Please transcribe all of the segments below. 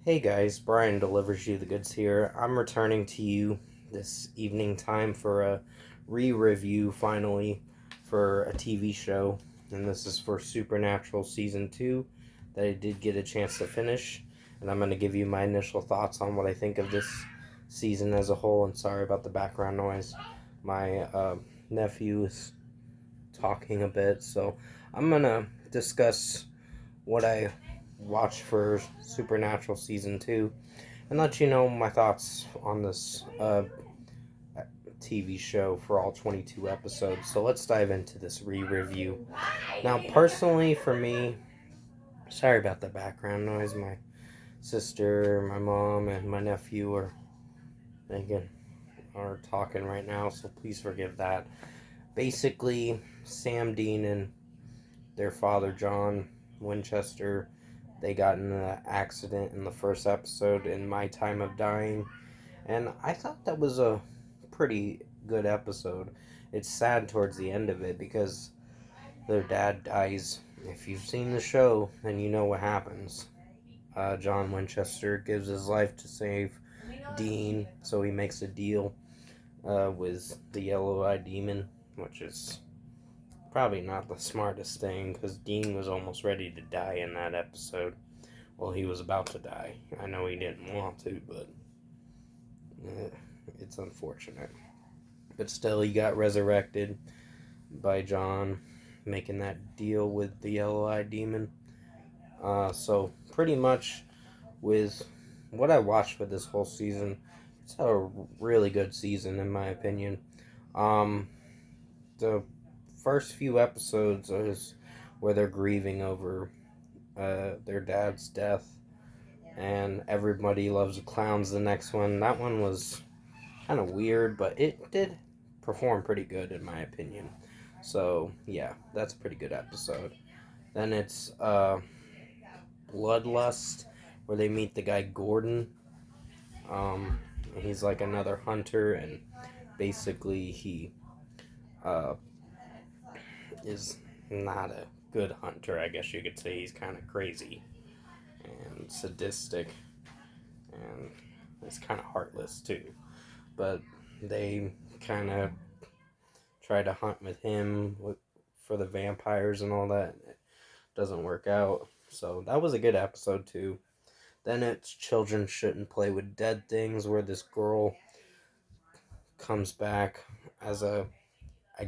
Hey guys, Brian delivers you the goods here. I'm returning to you this evening time for a re-review finally for a TV show, and this is for Supernatural season 2 that I did get a chance to finish, and I'm going to give you my initial thoughts on what I think of this season as a whole. And sorry about the background noise. My nephew is talking a bit, so I'm going to discuss what I watched for Supernatural season 2 and let you know my thoughts on this TV show for all 22 episodes. So let's dive into this re-review. Now, personally, for me, sorry about the background noise. My sister, my mom, and my nephew again are talking right now, so please forgive that. Basically, Sam Dean and their father, John Winchester, they got in an accident in the first episode, In My Time of Dying. And I thought that was a pretty good episode. It's sad towards the end of it because their dad dies. If you've seen the show, then you know what happens. John Winchester gives his life to save Dean, so he makes a deal with the Yellow Eye Demon, which is probably not the smartest thing because Dean was almost ready to die in that episode. Well, he was about to die. I know he didn't want to, but eh, it's unfortunate. But still, he got resurrected by John making that deal with the Yellow Eye Demon. So, pretty much with what I watched for this whole season, it's a really good season, in my opinion. Um, the first few episodes is where they're grieving over their dad's death, and Everybody Loves the Clowns, the next one. That one was kind of weird, but it did perform pretty good, in my opinion. So yeah, that's a pretty good episode. Then it's Bloodlust, where they meet the guy Gordon. Um, he's like another hunter, and basically he uh, is not a good hunter. I guess you could say he's kind of crazy and sadistic, and it's kind of heartless too. But they kind of try to hunt with him for the vampires and all that. It doesn't work out. So that was a good episode too. Then it's Children Shouldn't Play with Dead Things, where this girl comes back as I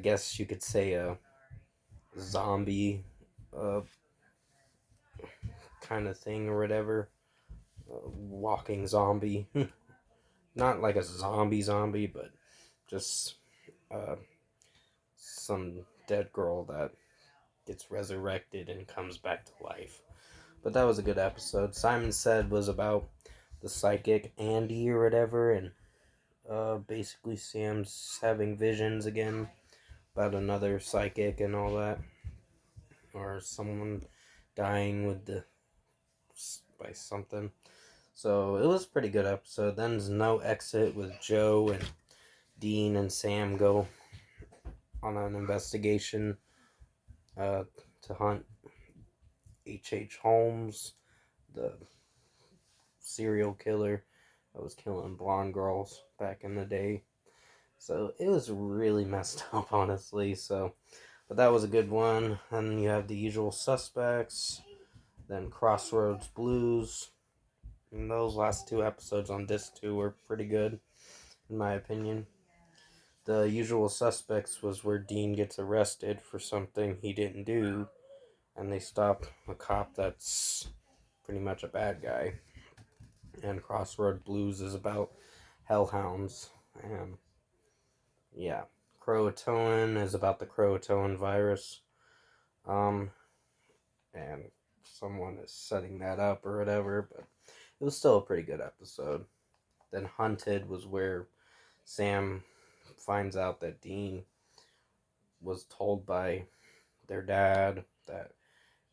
guess you could say, a zombie uh, kind of thing or whatever. Walking zombie. Not like a zombie, but just uh, some dead girl that gets resurrected and comes back to life. But that was a good episode. Simon Said was about the psychic Andy or whatever, and basically Sam's having visions again about another psychic and all that, or someone dying with the by something. So it was a pretty good episode. Then there's No Exit with Joe and Dean and Sam go on an investigation uh, to hunt H.H. Holmes, the serial killer that was killing blonde girls back in the day. So it was really messed up, honestly. So, but that was a good one. And you have The Usual Suspects, then Crossroads Blues. And those last two episodes on disc two were pretty good, in my opinion. The Usual Suspects was where Dean gets arrested for something he didn't do, and they stop a cop that's pretty much a bad guy. And Crossroad Blues is about hellhounds. And yeah, Croatoan is about the Croatoan virus. Um, and someone is setting that up or whatever, but it was still a pretty good episode. Then Hunted was where Sam finds out that Dean was told by their dad that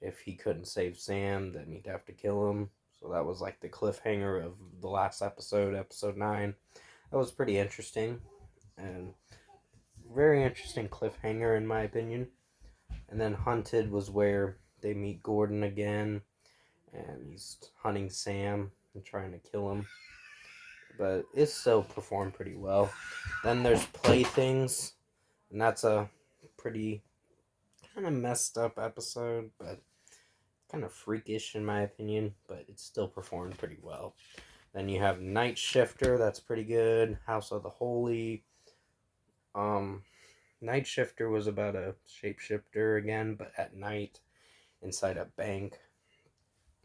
if he couldn't save Sam, then he'd have to kill him. So that was like the cliffhanger of the last episode, episode 9. That was pretty interesting and very interesting cliffhanger, in my opinion. And then Hunted was where they meet Gordon again, and he's hunting Sam. and trying to kill him. But it still performed pretty well. Then there's Playthings, and that's a pretty kind of messed up episode, but kind of freakish in my opinion, but it still performed pretty well. Then you have Night Shifter, that's pretty good. House of the Holy. Night Shifter was about a shapeshifter again, but at night inside a bank.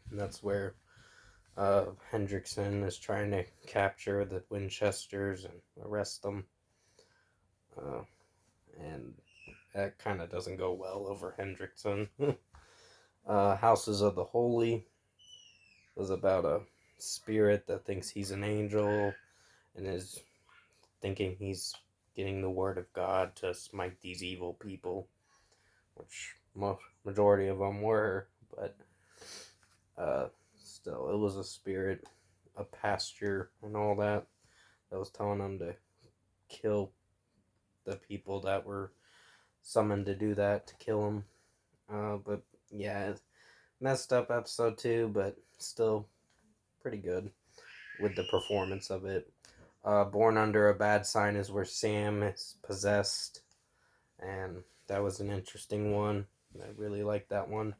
And that's where Hendrickson is trying to capture the Winchesters and arrest them. And that kind of doesn't go well over Hendrickson. Houses of the Holy was about a spirit that thinks he's an angel and is thinking he's getting the word of God to smite these evil people, which majority of them were, but still, it was a spirit, a pasture, and all that was telling them to kill the people that were summoned to do that, to kill them. But yeah, messed up episode 2, but still pretty good with the performance of it. Born Under a Bad Sign is where Sam is possessed, and that was an interesting one. I really liked that one.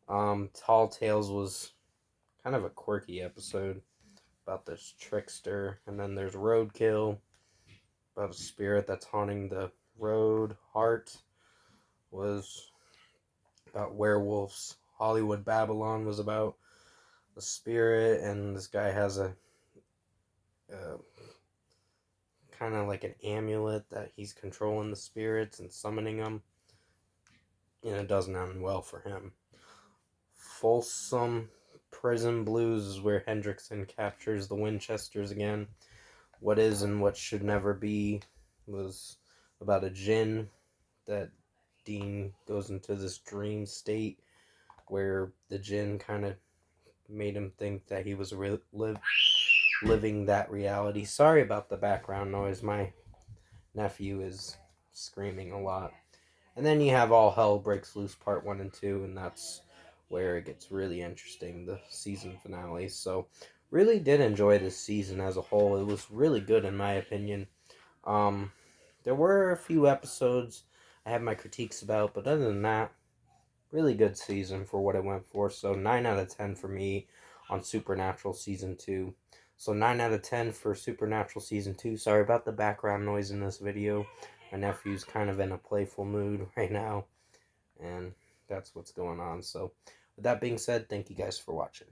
Tall Tales was kind of a quirky episode about this trickster. And then there's Roadkill, about a spirit that's haunting the road. Heart was about werewolves. Hollywood Babylon was about the spirit, and this guy has a kind of like an amulet that he's controlling the spirits and summoning them, and it doesn't end well for him. Folsom Prison Blues is where Hendrickson captures the Winchesters again. What Is and What Should Never Be was about a djinn that Dean goes into this dream state where the djinn kind of made him think that he was living that reality. Sorry about the background noise. My nephew is screaming a lot. And then you have All Hell Breaks Loose Part 1 and 2, and that's where it gets really interesting, the season finale. So, really did enjoy this season as a whole. It was really good in my opinion. There were a few episodes I have my critiques about, but other than that, really good season for what it went for. So 9 out of 10 for me on Supernatural Season 2. So 9 out of 10 for Supernatural Season 2. Sorry about the background noise in this video. My nephew's kind of in a playful mood right now, and that's what's going on. So with that being said, thank you guys for watching.